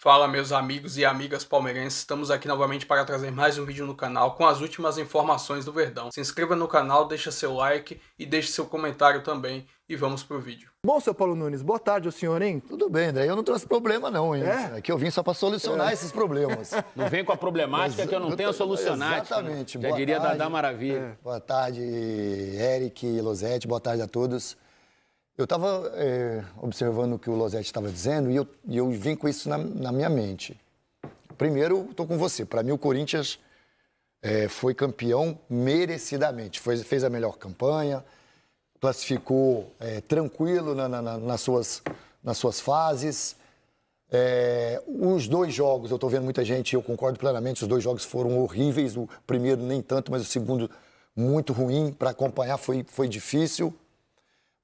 Fala, meus amigos e amigas palmeirenses, estamos aqui novamente para trazer mais um vídeo no canal com as últimas informações do Verdão. Se inscreva no canal, deixa seu like e deixe seu comentário também e vamos pro vídeo. Bom, seu Paulo Nunes, boa tarde ao senhor, hein? Tudo bem, André, eu não trouxe problema não, hein? Aqui eu vim só para solucionar esses problemas. Não vem com a problemática que eu não tenho a solucionática. Exatamente. Já diria Dadá Maravilha. Boa tarde, Eric, Losete, boa tarde a todos. Eu estava observando o que o Losete estava dizendo e eu vim com isso na minha mente. Primeiro, estou com você. Para mim, o Corinthians foi campeão merecidamente. Fez a melhor campanha, classificou tranquilo nas suas fases. Os dois jogos, eu estou vendo muita gente, eu concordo plenamente, os dois jogos foram horríveis. O primeiro nem tanto, mas o segundo muito ruim. Para acompanhar foi difícil.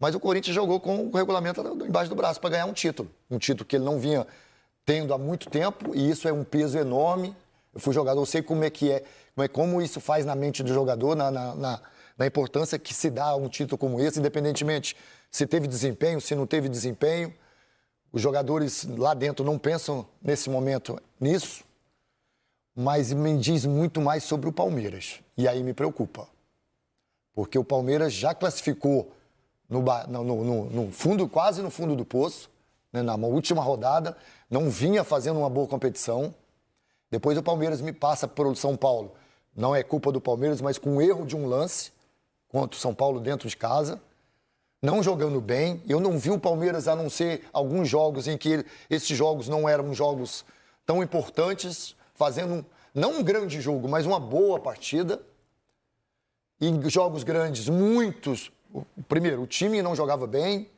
Mas o Corinthians jogou com o regulamento embaixo do braço para ganhar um título. Um título que ele não vinha tendo há muito tempo, e isso é um peso enorme. Eu fui jogador, eu sei como isso faz na mente do jogador, na importância que se dá a um título como esse, independentemente se teve desempenho, se não teve desempenho. Os jogadores lá dentro não pensam nesse momento nisso, mas me diz muito mais sobre o Palmeiras. E aí me preocupa. Porque o Palmeiras já classificou no fundo, quase no fundo do poço, né, na última rodada, não vinha fazendo uma boa competição. Depois o Palmeiras me passa pelo São Paulo. Não é culpa do Palmeiras, mas com o erro de um lance contra o São Paulo dentro de casa. Não jogando bem. Eu não vi o Palmeiras, a não ser alguns jogos em que esses jogos não eram jogos tão importantes, fazendo não um grande jogo, mas uma boa partida. Em jogos grandes, muitos... Primeiro, o time não jogava bem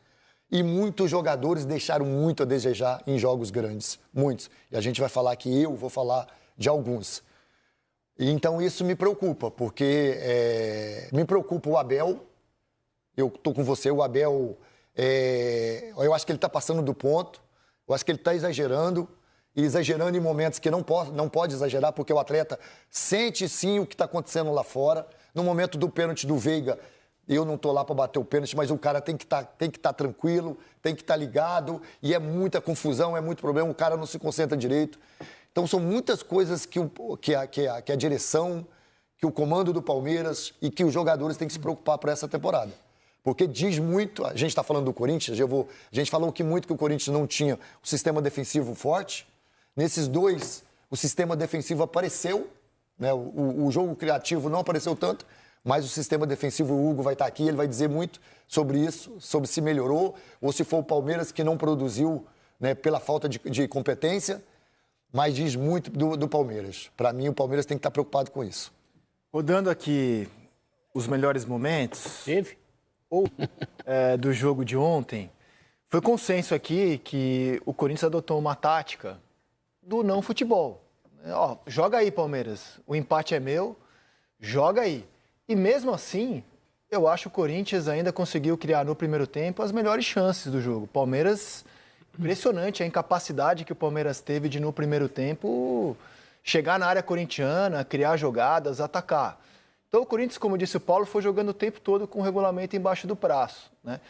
e muitos jogadores deixaram muito a desejar em jogos grandes. Muitos. E a gente vai falar que eu vou falar de alguns. E então isso me preocupa, porque me preocupa o Abel. Eu estou com você, o Abel, eu acho que ele está passando do ponto. Eu acho que ele está exagerando. E exagerando em momentos que não pode exagerar, porque o atleta sente sim o que está acontecendo lá fora. No momento do pênalti do Veiga, eu não estou lá para bater o pênalti, mas o cara tem que estar tranquilo, tem que estar ligado, e é muita confusão, é muito problema, o cara não se concentra direito. Então, são muitas coisas que a direção, que o comando do Palmeiras e que os jogadores têm que se preocupar para essa temporada. Porque diz muito, a gente está falando do Corinthians, a gente falou muito que o Corinthians não tinha o sistema defensivo forte. Nesses dois, o sistema defensivo apareceu, né? O jogo criativo não apareceu tanto, mas o sistema defensivo, o Hugo vai estar aqui, ele vai dizer muito sobre isso, sobre se melhorou, ou se foi o Palmeiras que não produziu, né, pela falta de competência, mas diz muito do Palmeiras. Para mim, o Palmeiras tem que estar preocupado com isso. Rodando aqui os melhores momentos Teve? Do jogo de ontem, foi consenso aqui que o Corinthians adotou uma tática do não futebol. Joga aí, Palmeiras, o empate é meu, joga aí. E mesmo assim, eu acho que o Corinthians ainda conseguiu criar no primeiro tempo as melhores chances do jogo. Palmeiras, impressionante a incapacidade que o Palmeiras teve de, no primeiro tempo, chegar na área corintiana, criar jogadas, atacar. Então o Corinthians, como disse o Paulo, foi jogando o tempo todo com o regulamento embaixo do braço, né?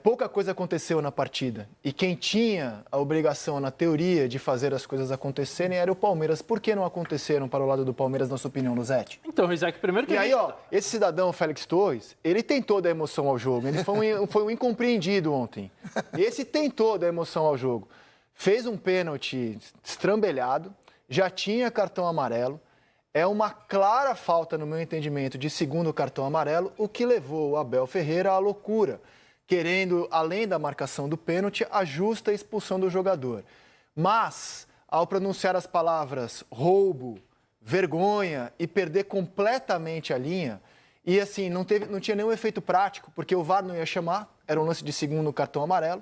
Pouca coisa aconteceu na partida. E quem tinha a obrigação, na teoria, de fazer as coisas acontecerem era o Palmeiras. Por que não aconteceram para o lado do Palmeiras, na sua opinião, Luzete? Então, Isaac, primeiro que... E aí, esse cidadão, Félix Torres, ele tentou dar emoção ao jogo. Ele foi um incompreendido ontem. Esse tentou dar emoção ao jogo. Fez um pênalti estrambelhado, já tinha cartão amarelo. É uma clara falta, no meu entendimento, de segundo cartão amarelo, o que levou o Abel Ferreira à loucura, querendo, além da marcação do pênalti, a justa expulsão do jogador. Mas, ao pronunciar as palavras roubo, vergonha e perder completamente a linha, e assim, não tinha nenhum efeito prático, porque o VAR não ia chamar, era um lance de segundo cartão amarelo.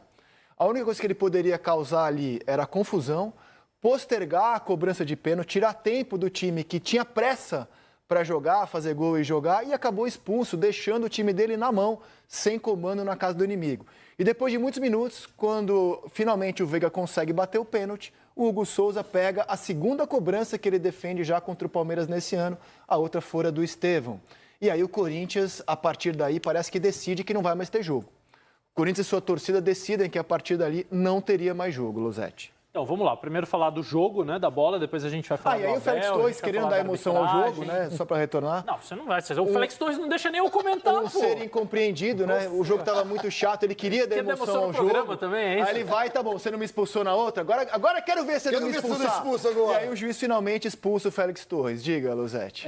A única coisa que ele poderia causar ali era confusão, postergar a cobrança de pênalti, tirar tempo do time que tinha pressa para jogar, fazer gol e jogar, e acabou expulso, deixando o time dele na mão, sem comando na casa do inimigo. E depois de muitos minutos, quando finalmente o Veiga consegue bater o pênalti, o Hugo Souza pega a segunda cobrança que ele defende já contra o Palmeiras nesse ano, a outra fora do Estevão. E aí o Corinthians, a partir daí, parece que decide que não vai mais ter jogo. O Corinthians e sua torcida decidem que a partir dali não teria mais jogo, Losete. Então, vamos lá. Primeiro falar do jogo, né, da bola, depois a gente vai falar do Abel. E aí o Félix Torres querendo dar emoção ao jogo, né, só para retornar. Não, você não vai. O Félix Torres não deixa nem eu comentar, pô. Ser incompreendido, né? O jogo estava muito chato, ele queria dar emoção ao jogo. Também, é isso? Aí ele vai, tá bom, você não me expulsou na outra, agora quero ver se ele não me expulsar. E aí o juiz finalmente expulsa o Félix Torres. Diga, Losetti.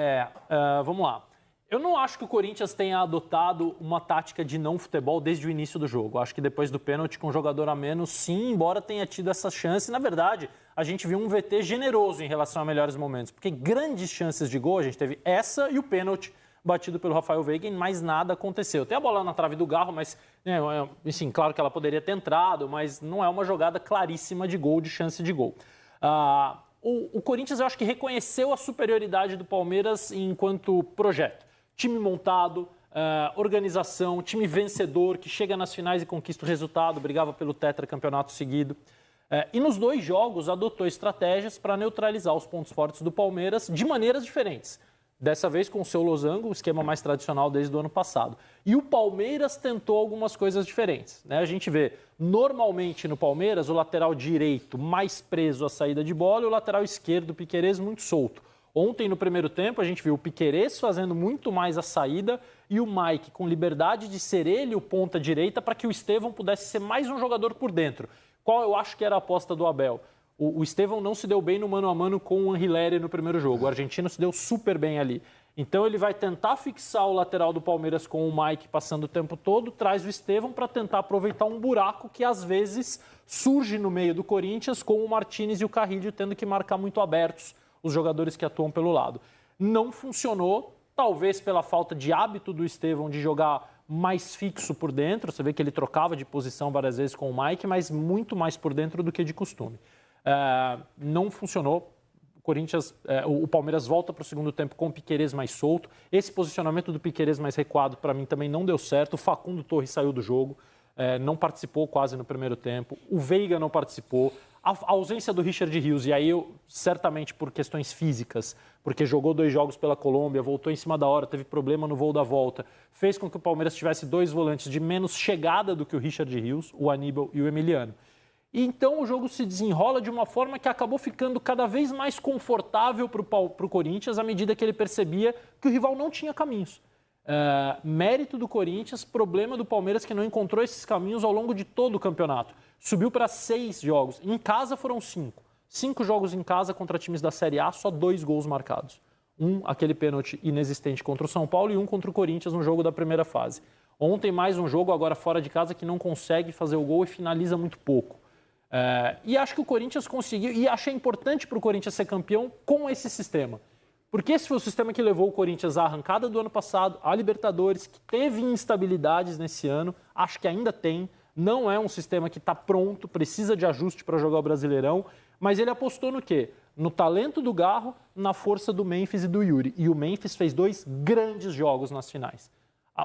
Vamos lá. Eu não acho que o Corinthians tenha adotado uma tática de não futebol desde o início do jogo. Acho que depois do pênalti com um jogador a menos, sim, embora tenha tido essa chance. Na verdade, a gente viu um VT generoso em relação a melhores momentos, porque grandes chances de gol, a gente teve essa e o pênalti batido pelo Rafael Veiga e mais nada aconteceu. Tem a bola na trave do Garro, mas, assim, claro que ela poderia ter entrado, mas não é uma jogada claríssima de gol, de chance de gol. O Corinthians, eu acho que reconheceu a superioridade do Palmeiras enquanto projeto. Time montado, organização, time vencedor, que chega nas finais e conquista o resultado, brigava pelo tetracampeonato seguido. E nos 2 jogos adotou estratégias para neutralizar os pontos fortes do Palmeiras de maneiras diferentes. Dessa vez com o seu losango, o esquema mais tradicional desde o ano passado. E o Palmeiras tentou algumas coisas diferentes, né? A gente vê, normalmente no Palmeiras, o lateral direito mais preso à saída de bola e o lateral esquerdo, o Piquerez, muito solto. Ontem, no primeiro tempo, a gente viu o Piquerez fazendo muito mais a saída e o Mike com liberdade de ser ele o ponta direita para que o Estevão pudesse ser mais um jogador por dentro. Qual eu acho que era a aposta do Abel? O Estevão não se deu bem no mano a mano com o Anrileri no primeiro jogo. O argentino se deu super bem ali. Então ele vai tentar fixar o lateral do Palmeiras com o Mike passando o tempo todo, traz o Estevão para tentar aproveitar um buraco que às vezes surge no meio do Corinthians com o Martínez e o Carrilho tendo que marcar muito abertos os jogadores que atuam pelo lado. Não funcionou, talvez pela falta de hábito do Estevão de jogar mais fixo por dentro. Você vê que ele trocava de posição várias vezes com o Mike, mas muito mais por dentro do que de costume. Não funcionou. O Palmeiras volta para o segundo tempo com o Piquerez mais solto. Esse posicionamento do Piquerez mais recuado, para mim, também não deu certo. O Facundo Torres saiu do jogo, não participou quase no primeiro tempo. O Veiga não participou. A ausência do Richard Rios, e aí certamente por questões físicas, porque jogou 2 jogos pela Colômbia, voltou em cima da hora, teve problema no voo da volta, fez com que o Palmeiras tivesse 2 volantes de menos chegada do que o Richard Rios, o Aníbal e o Emiliano. E então o jogo se desenrola de uma forma que acabou ficando cada vez mais confortável para o Corinthians à medida que ele percebia que o rival não tinha caminhos. Mérito do Corinthians, problema do Palmeiras que não encontrou esses caminhos ao longo de todo o campeonato. Subiu para 6 jogos. Em casa foram 5. 5 jogos em casa contra times da Série A, só 2 gols marcados. Aquele pênalti inexistente contra o São Paulo e 1 contra o Corinthians no jogo da primeira fase. Ontem mais um jogo agora fora de casa que não consegue fazer o gol e finaliza muito pouco. E acho que o Corinthians conseguiu, e achei importante para o Corinthians ser campeão com esse sistema. Porque esse foi o sistema que levou o Corinthians à arrancada do ano passado, à Libertadores, que teve instabilidades nesse ano, acho que ainda tem. Não é um sistema que está pronto, precisa de ajuste para jogar o Brasileirão, mas ele apostou no quê? No talento do Garro, na força do Memphis e do Yuri. E o Memphis fez 2 grandes jogos nas finais.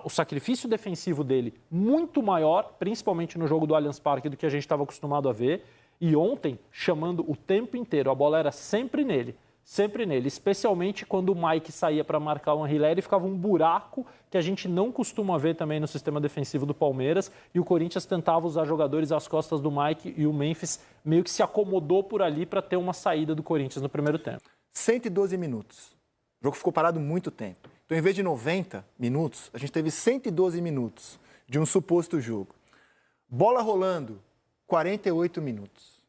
O sacrifício defensivo dele muito maior, principalmente no jogo do Allianz Parque, do que a gente estava acostumado a ver. E ontem, chamando o tempo inteiro, a bola era sempre nele, especialmente quando o Mike saía para marcar o Anrileri, ficava um buraco que a gente não costuma ver também no sistema defensivo do Palmeiras, e o Corinthians tentava usar jogadores às costas do Mike e o Memphis meio que se acomodou por ali para ter uma saída do Corinthians no primeiro tempo. 112 minutos. O jogo ficou parado muito tempo. Então, em vez de 90 minutos, a gente teve 112 minutos de um suposto jogo. Bola rolando, 48 minutos.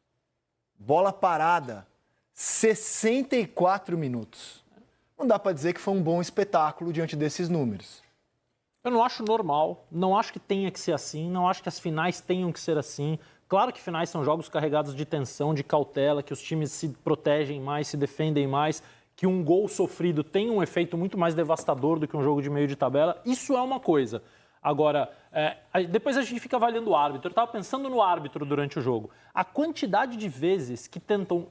Bola parada, 64 minutos. Não dá para dizer que foi um bom espetáculo diante desses números. Eu não acho normal, não acho que tenha que ser assim, não acho que as finais tenham que ser assim. Claro que finais são jogos carregados de tensão, de cautela, que os times se protegem mais, se defendem mais, que um gol sofrido tem um efeito muito mais devastador do que um jogo de meio de tabela. Isso é uma coisa. Agora, depois a gente fica avaliando o árbitro. Eu estava pensando no árbitro durante o jogo. A quantidade de vezes que tentam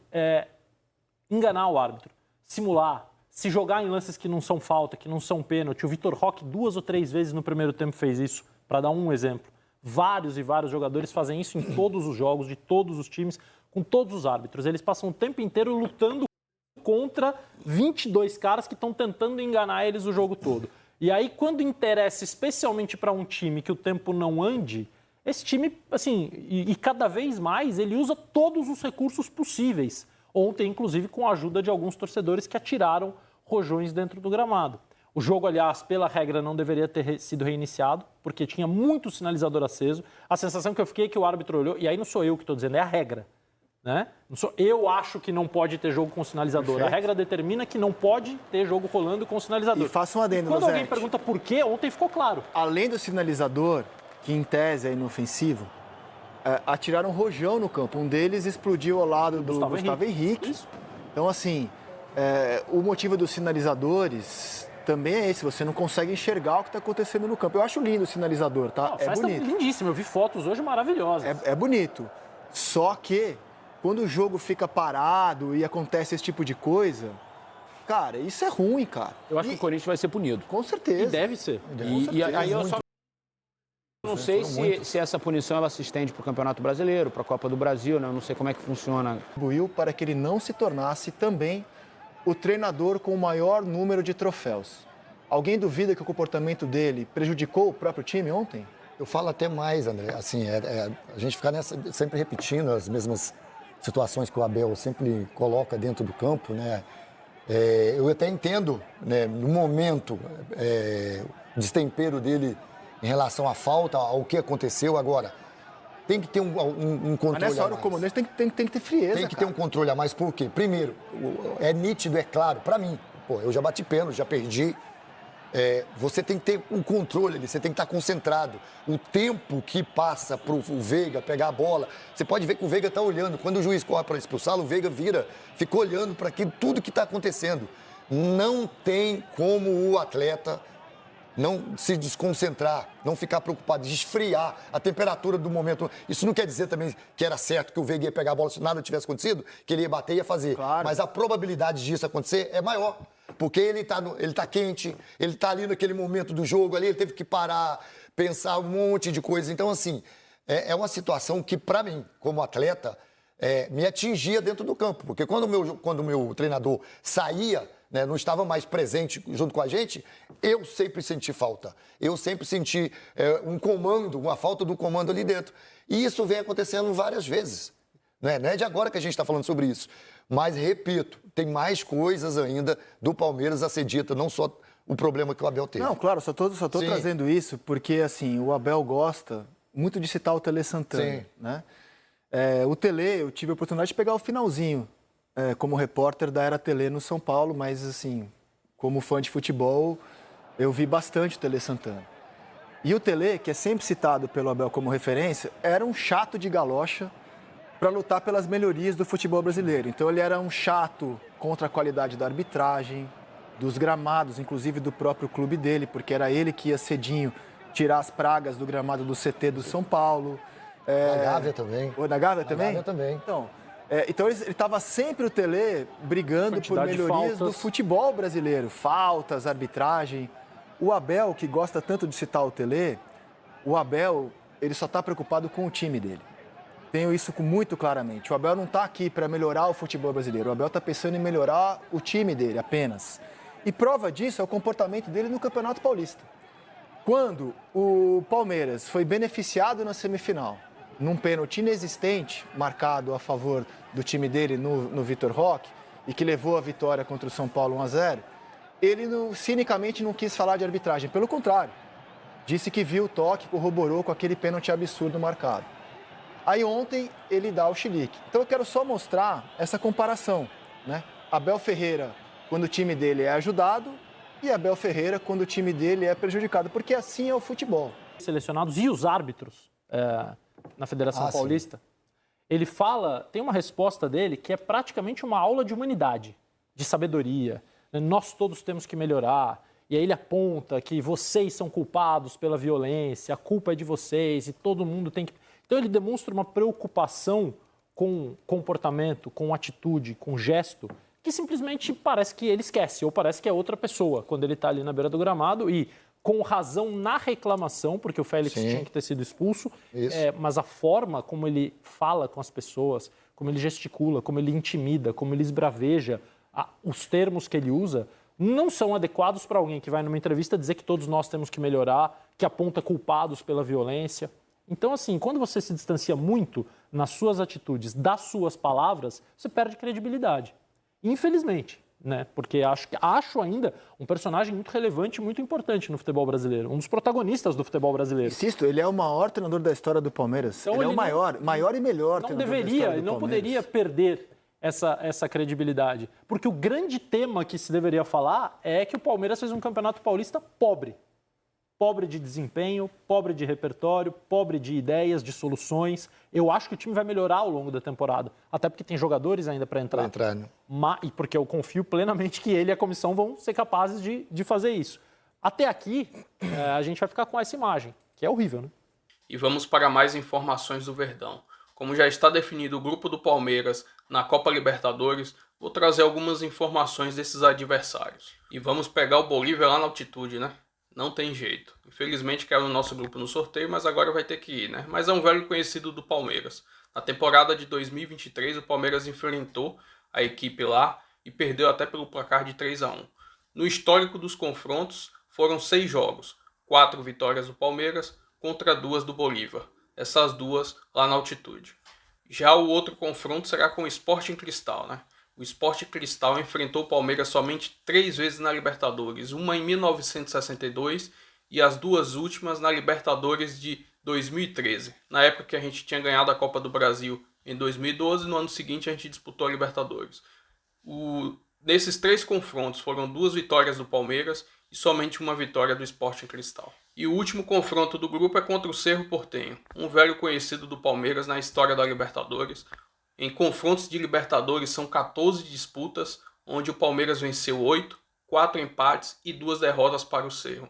enganar o árbitro, simular, se jogar em lances que não são falta, que não são pênalti. O Vitor Roque 2 ou 3 vezes no primeiro tempo fez isso, para dar um exemplo. Vários e vários jogadores fazem isso em todos os jogos, de todos os times, com todos os árbitros. Eles passam o tempo inteiro lutando contra 22 caras que estão tentando enganar eles o jogo todo. E aí, quando interessa especialmente para um time que o tempo não ande, esse time, assim, e cada vez mais ele usa todos os recursos possíveis. Ontem, inclusive, com a ajuda de alguns torcedores que atiraram rojões dentro do gramado. O jogo, aliás, pela regra, não deveria ter sido reiniciado, porque tinha muito sinalizador aceso. A sensação que eu fiquei é que o árbitro olhou, e aí não sou eu que estou dizendo, é a regra. Né? Eu acho que não pode ter jogo com sinalizador. Perfeito. A regra determina que não pode ter jogo rolando com sinalizador. E faça um adendo, quando Losete, alguém pergunta por quê, ontem ficou claro. Além do sinalizador, que em tese é inofensivo, atiraram um rojão no campo. Um deles explodiu ao lado do Gustavo Henrique. Isso. Então, assim, o motivo dos sinalizadores também é esse. Você não consegue enxergar o que está acontecendo no campo. Eu acho lindo o sinalizador, tá? É bonito. Lindíssimo. Eu vi fotos hoje maravilhosas. É bonito. Só que, quando o jogo fica parado e acontece esse tipo de coisa, cara, isso é ruim, cara. Eu acho que o Corinthians vai ser punido. Com certeza. E deve ser. E aí eu só não sei se essa punição ela se estende para o Campeonato Brasileiro, para a Copa do Brasil, né? Eu não sei como é que funciona. Contribuiu para que ele não se tornasse também o treinador com o maior número de troféus. Alguém duvida que o comportamento dele prejudicou o próprio time ontem? Eu falo até mais, André. Assim, a gente ficar sempre repetindo as mesmas situações que o Abel sempre coloca dentro do campo, né? Eu até entendo, né, no momento, o destempero dele em relação à falta, ao que aconteceu. Agora, tem que ter um controle. Mas nessa hora o comandante tem que ter frieza. Tem que ter um controle a mais. Por quê? Primeiro, é nítido, é claro, pra mim. Pô, eu já bati pênalti, já perdi. Você tem que ter um controle ali, você tem que estar concentrado. O tempo que passa para o Veiga pegar a bola, você pode ver que o Veiga está olhando. Quando o juiz corre para expulsá-lo, o Veiga fica olhando para tudo que está acontecendo. Não tem como o atleta não se desconcentrar, não ficar preocupado, esfriar a temperatura do momento. Isso não quer dizer também que era certo que o Veiga ia pegar a bola se nada tivesse acontecido, que ele ia bater e ia fazer. Claro. Mas a probabilidade disso acontecer é maior. Porque ele tá quente, ele tá ali naquele momento do jogo, ali ele teve que parar, pensar um monte de coisa. Então, assim, é uma situação que, para mim, como atleta, me atingia dentro do campo. Porque quando o meu treinador saía, né, não estava mais presente junto com a gente, eu sempre senti falta. Eu sempre senti um comando, uma falta do comando ali dentro. E isso vem acontecendo várias vezes. Não é de agora que a gente está falando sobre isso. Mas, repito, tem mais coisas ainda do Palmeiras a ser dita, não só o problema que o Abel teve. Não, claro, só tô trazendo isso porque, assim, o Abel gosta muito de citar o Tele Santana. Sim. Né? O Tele, eu tive a oportunidade de pegar o finalzinho como repórter da Era Tele no São Paulo, mas, assim, como fã de futebol, eu vi bastante o Tele Santana. E o Tele, que é sempre citado pelo Abel como referência, era um chato de galocha para lutar pelas melhorias do futebol brasileiro. Então ele era um chato contra a qualidade da arbitragem, dos gramados, inclusive do próprio clube dele, porque era ele que ia cedinho tirar as pragas do gramado do CT do São Paulo. Na Gávea também. Na Gávea também? Na Gávea também. Então ele estava sempre, o Tele, brigando por melhorias do futebol brasileiro. Faltas, arbitragem. O Abel, que gosta tanto de citar o Tele, o Abel, ele só está preocupado com o time dele. Tenho isso muito claramente. O Abel não está aqui para melhorar o futebol brasileiro. O Abel está pensando em melhorar o time dele apenas. E prova disso é o comportamento dele no Campeonato Paulista. Quando o Palmeiras foi beneficiado na semifinal, num pênalti inexistente, marcado a favor do time dele no Vitor Roque, e que levou a vitória contra o São Paulo 1-0, ele cinicamente não quis falar de arbitragem. Pelo contrário, disse que viu o toque, corroborou com aquele pênalti absurdo marcado. Aí ontem ele dá o chilique. Então eu quero só mostrar essa comparação, né? Abel Ferreira, quando o time dele é ajudado, e Abel Ferreira, quando o time dele é prejudicado, porque assim é o futebol. Selecionados e os árbitros na Federação Paulista, sim. Ele fala, tem uma resposta dele que é praticamente uma aula de humanidade, de sabedoria. Nós todos temos que melhorar. E aí ele aponta que vocês são culpados pela violência, a culpa é de vocês e todo mundo tem que... Então ele demonstra uma preocupação com comportamento, com atitude, com gesto, que simplesmente parece que ele esquece, ou parece que é outra pessoa, quando ele está ali na beira do gramado e com razão na reclamação, porque o Félix tinha que ter sido expulso, mas a forma como ele fala com as pessoas, como ele gesticula, como ele intimida, como ele esbraveja, os termos que ele usa, não são adequados para alguém que vai numa entrevista dizer que todos nós temos que melhorar, que aponta culpados pela violência. Então, assim, quando você se distancia muito nas suas atitudes, das suas palavras, você perde credibilidade. Infelizmente, né? Porque acho ainda um personagem muito relevante e muito importante no futebol brasileiro. Um dos protagonistas do futebol brasileiro. Insisto, ele é o maior treinador da história do Palmeiras. Então, ele é o maior e melhor não treinador da deveria história e do não Palmeiras. poderia perder essa credibilidade. Porque o grande tema que se deveria falar é que o Palmeiras fez um campeonato paulista pobre. Pobre de desempenho, pobre de repertório, pobre de ideias, de soluções. Eu acho que o time vai melhorar ao longo da temporada. Até porque tem jogadores ainda para entrar. Né? E porque eu confio plenamente que ele e a comissão vão ser capazes de fazer isso. Até aqui, a gente vai ficar com essa imagem, que é horrível, né? E vamos para mais informações do Verdão. Como já está definido o grupo do Palmeiras na Copa Libertadores, vou trazer algumas informações desses adversários. E vamos pegar o Bolívia lá na altitude, né? Não tem jeito. Infelizmente caiu no nosso grupo no sorteio, mas agora vai ter que ir, né? Mas é um velho conhecido do Palmeiras. Na temporada de 2023, o Palmeiras enfrentou a equipe lá e perdeu até pelo placar de 3-1. No histórico dos confrontos, foram 6 jogos. 4 vitórias do Palmeiras contra 2 do Bolívar. Essas 2 lá na altitude. Já o outro confronto será com o Sporting Cristal, né? O Sporting Cristal enfrentou o Palmeiras somente 3 vezes na Libertadores, uma em 1962 e as 2 últimas na Libertadores de 2013. Na época que a gente tinha ganhado a Copa do Brasil em 2012, no ano seguinte a gente disputou a Libertadores. Nesses 3 confrontos foram 2 vitórias do Palmeiras e somente uma vitória do Sporting Cristal. E o último confronto do grupo é contra o Cerro Porteño, um velho conhecido do Palmeiras na história da Libertadores. Em confrontos de Libertadores são 14 disputas, onde o Palmeiras venceu 8, 4 empates e 2 derrotas para o Cerro.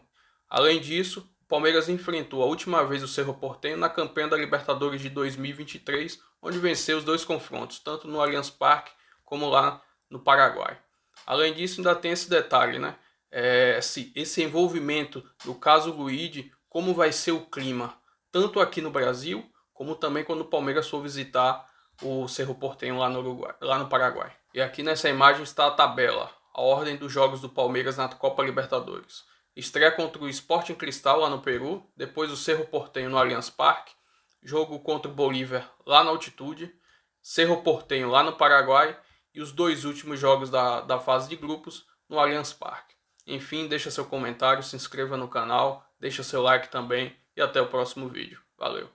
Além disso, o Palmeiras enfrentou a última vez o Cerro Porteño na campanha da Libertadores de 2023, onde venceu os 2 confrontos, tanto no Allianz Parque como lá no Paraguai. Além disso, ainda tem esse detalhe, né? Esse envolvimento do caso Luigi, como vai ser o clima, tanto aqui no Brasil, como também quando o Palmeiras for visitar o Cerro Porteño lá no Paraguai. E aqui nessa imagem está a tabela, a ordem dos jogos do Palmeiras na Copa Libertadores. Estreia contra o Sporting Cristal lá no Peru, depois o Cerro Porteño no Allianz Parque, jogo contra o Bolívar lá na altitude, Cerro Porteño lá no Paraguai e os 2 últimos jogos da fase de grupos no Allianz Parque. Enfim, deixa seu comentário, se inscreva no canal, deixa seu like também e até o próximo vídeo. Valeu!